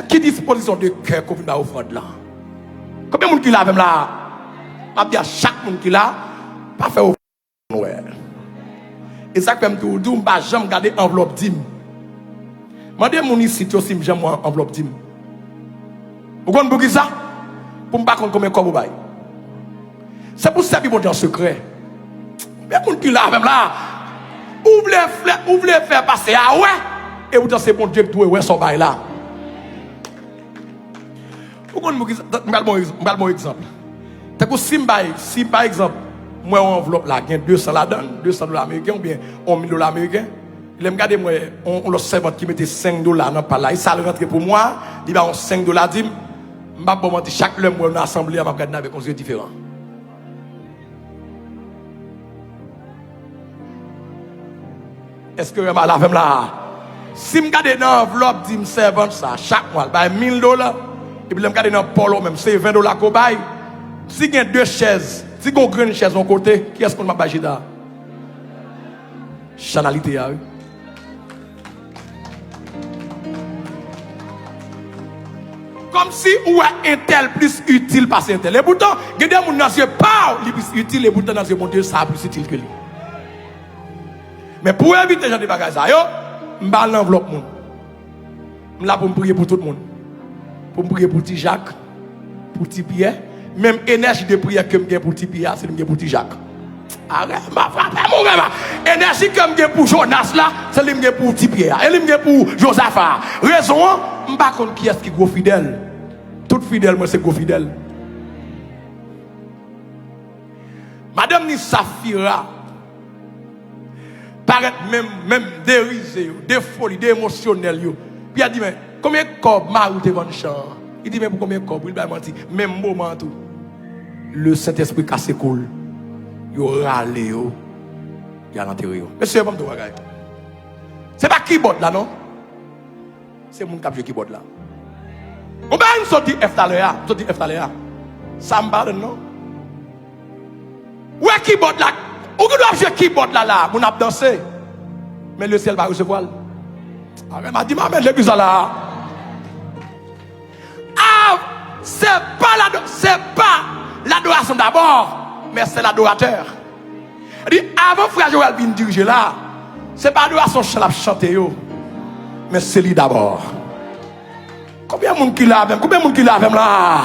Qui disposition de cœur qu'on va offrande là? Combien de monde qui l'a même là? Je dis à chaque monde qui l'a, pas faire offrande. Et ça, comme tout, je ne vais jamais garder enveloppe dim. Je dis à mon ici, aussi, je vais enveloppe dim. Vous comprenez ça? Pour ne pas compter combien de vous bail. C'est pour ça que vous en secret. Mais pour qui là, même là, vous voulez faire passer à ouais, et vous dites c'est bon Dieu que vous son bail là. Vous comprenez, je vais un exemple. Si par exemple, moi, on enveloppe là, il y a 200 la donne, $200 américains ou bien $1,000 américains. Il me regarde, moi, on le servant qui mettait $5 dans par là, il ça rentre pour moi, il va $5 dit, je vais mentir, chaque homme dans l'assemblée, je vais regarder avec un yeux différent. Est-ce que je vais la femme là? Si je regarde dans l'enveloppe, je servant ça, chaque mois, $1,000, et puis je regarde dans le polo, même c'est $20 qu'on baille. Si il y a 2 chaises, si il y a une chaise de côté, qui est-ce qu'on m'a bâché là? Chanalité, oui. Comme si ou un tel plus utile parce un tel. Et pourtant, il y a des gens dans ce pas plus utile et pourtant dans ce monde ça plus utile que lui. Mais pour éviter ce genre de bagages, je vais l'enveloppe. Je suis là pour prier pour tout le monde. Pour prier pour petit Jacques, pour petit Pierre. Même énergie de prière que je pour petit Pierre, c'est pour petit Jacques. Arrête, ma frappe, mon gars. Énergie que je pour Jonas là, c'est pour petit Pierre. Et je pour Josaphat. Raison, je ne sais pas qui est-ce qui est gros fidèle. Tout fidèle, moi, c'est gros fidèle. Madame ni Safira, paraît même dérisé, des folies, des émotionnels. Puis elle dit, mais combien de corps m'a ou te vend champ? Il dit, mais pour combien de corps? Il va mentir. Même moment tout. Le Saint-Esprit casse cool. Il râle, il a l'enterré. Monsieur, je vais me dire, c'est pas keyboard là, non? C'est mon cap de keyboard là. Ou bien une sortie F taléa, sortie F taléa. Ça me parle, non? Où est keyboard là? Où doit jouer keyboard là, mon a dansé. Mais le ciel va recevoir. Elle m'a dit, maman, l'église là. Ah, c'est pas l'adoration d'abord, mais c'est l'adorateur. Elle dit, avant frère Joël vient diriger là, c'est pas l'adoration que chanter, mais c'est lui d'abord. Combien de monde qui l'a même? Combien de monde qui l'a même là?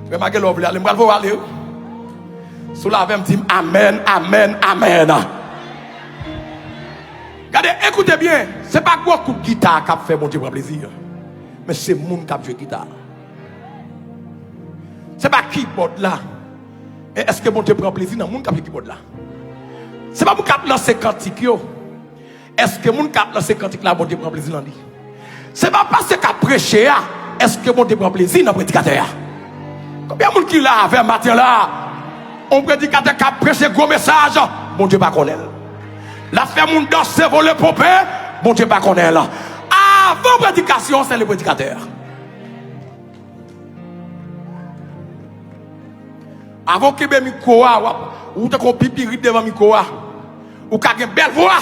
Je vais aller, je vais aller. Sous la veille, dit Amen, Amen, Amen. Regardez, écoutez bien, ce n'est pas beaucoup de guitare qui a fait mon Dieu pour plaisir, mais c'est le monde qui a joué guitare. Ce n'est pas keyboard là. Est-ce que mon Dieu prend plaisir dans le monde qui a joué keyboard là? Ce n'est pas mon qui a lancé cantique. Est-ce que mon qui a lancé cantique là, mon Dieu prend plaisir dans lui? Ce n'est pas parce qu'il a prêché. Est-ce que mon Dieu prend plaisir dans le prédicateur? Combien de monde qui l'a vers matin là? On prédicateur qui a prêché gros message, mon Dieu pas connaît. La fait mon danser voler popé, mon Dieu pas connaît. Avant prédication, c'est le prédicateur. Avant que le micro, ou te pipi devant le micro, ou qu'il y a une belle voix,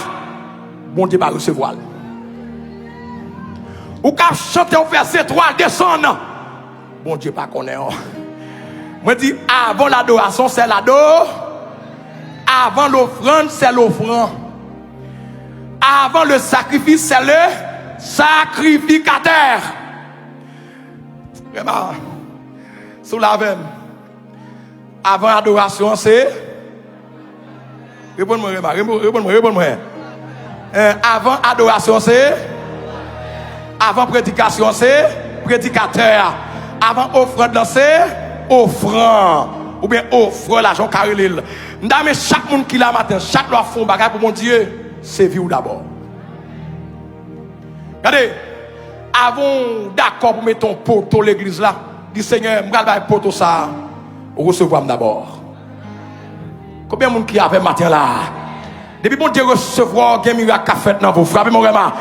mon Dieu va recevoir. Ou qu'il chante au verset 3, descendre, mon Dieu pas connaît. Moi dis avant l'adoration c'est l'ado, avant l'offrande c'est l'offrand, avant le sacrifice c'est le sacrificateur. Vraiment, sous la veine. Avant l'adoration c'est, réponds-moi, réponds-moi. Avant adoration c'est, avant prédication c'est prédicateur, avant offrande c'est offrant ou bien offre l'argent carré l'île. Mais chaque monde qui l'a matin, chaque loi font bagage pour mon Dieu, c'est vie d'abord. Regardez, avant d'accord pour mettre ton poteau l'église là, dit Seigneur, je vais faire poteau ça, recevoir d'abord. Combien de monde qui avait matin là? Depuis mon Dieu recevoir, il y a un miracle qu'a fait dans vos frappes, mon vraiment.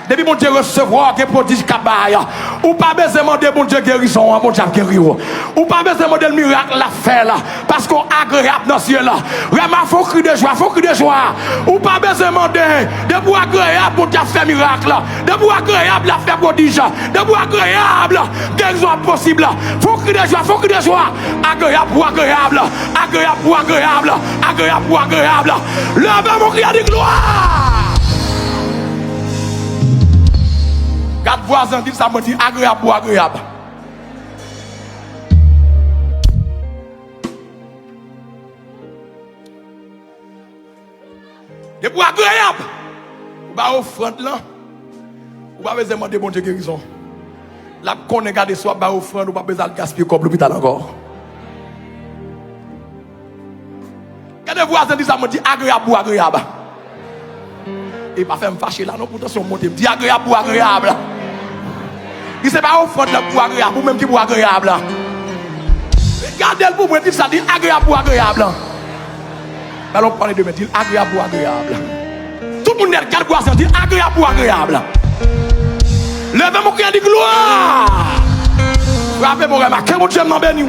Depuis mon Dieu recevoir, que prodige kabaya. Ou pas besoin demander mon Dieu guérison, mon Dieu guérir. Ou pas besoin demander le miracle la faire là. Parce qu'on agréable dans ce ciel là. Vraiment, faut cri de joie, faut cri de joie. Ou pas besoin demander de pour agréable pour Dieu faire miracle. De pour agréable la faire prodige. De pour agréable, guérison possible. Faut cri de joie, faut cri de joie. Agréable pour agréable. Agréable pour agréable. Agréable pour agréable. Levez mon cri de gloire. Quatre voisins disent ça me dit agréable ou agréable. Et pour agréable, vous avez offrande là, vous avez besoin de bon Dieu guérison. La qu'on est gardé soit bas offrande, vous avez besoin de gaspiller comme l'hôpital encore. Quatre voisins disent ça me dit agréable ou agréable. Et pas faire me fâcher là, non, pourtant si on monte, me dit agréable ou agréable. Il ne sait pas offrande pour agréable, ou même qui pour agréable. Regardez-le pour moi, ça dit agréable ou agréable. Alors on parle de me dire agréable ou agréable. Tout le monde regarde quoi ça dit agréable ou agréable. Levez mon cri de gloire. Frappez mon remarque, que mon Dieu m'en bénisse.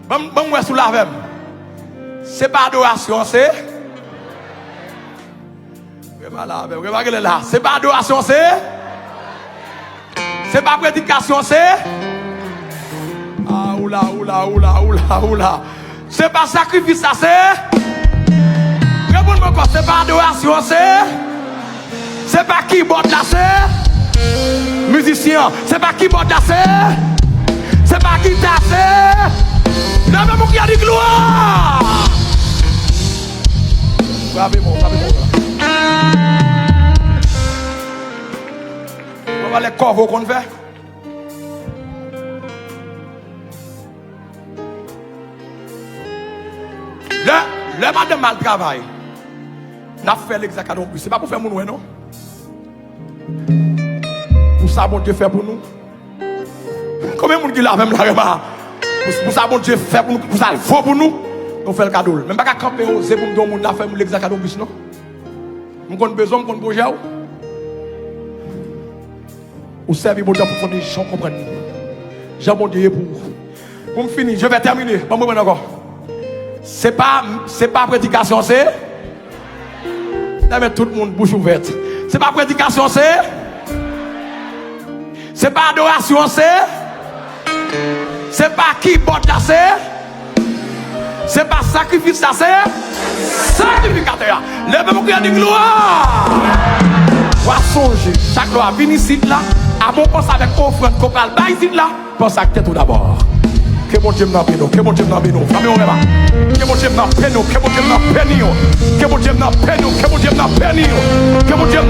Bon, moi sous la même. C'est pas adoration, c'est. Regardez là. C'est pas adoration, c'est. C'est pas prédication, c'est. Ah, oula, oula, oula, oula, oula. C'est pas sacrifice, ça, c'est. Répondez-moi encore. C'est pas adoration, c'est. C'est pas keyboard, là, c'est. Musicien. C'est pas keyboard, là, c'est. C'est pas guitare, c'est. Levez mon cri de gloire. Bravo, on va les corps qu'on fait. Le madame mal travail. N'a fait l'exacaton plus. C'est pas pour faire mon non. Pour ça, bon Dieu fait pour nous. Combien de monde qui l'a même là, pour ça, bon Dieu fait pour nous. Pour ça, il faut pour nous. On fait le cadeau. Même pas qu'à camper oser pour nous donner faire l'exacaton plus non. Nous avons besoin de projet. Ou servir mon Dieu pour que les gens comprennent. Jean mon Dieu pour me finir, je vais terminer. Bon, moi encore. C'est pas prédication, c'est. Tout le monde bouche ouverte. C'est pas prédication, c'est. C'est pas adoration, c'est. C'est pas keyboard, là, c'est. C'est pas sacrifice, ça, c'est. Sacrificateur. Levez mon cri de gloire. On songer. Chaque gloire vient ici, là. À mon pense avec offrande qu'on parle bas ici, là. Pense à tête tout d'abord. Que mon Dieu n'a pas nous, que mon Dieu n'a pas nous. Famille, on va. Que mon Dieu n'a pas nous, que mon Dieu n'a pas nous. Que mon Dieu n'a pas nous, que mon Dieu n'a pas nous. Que mon Dieu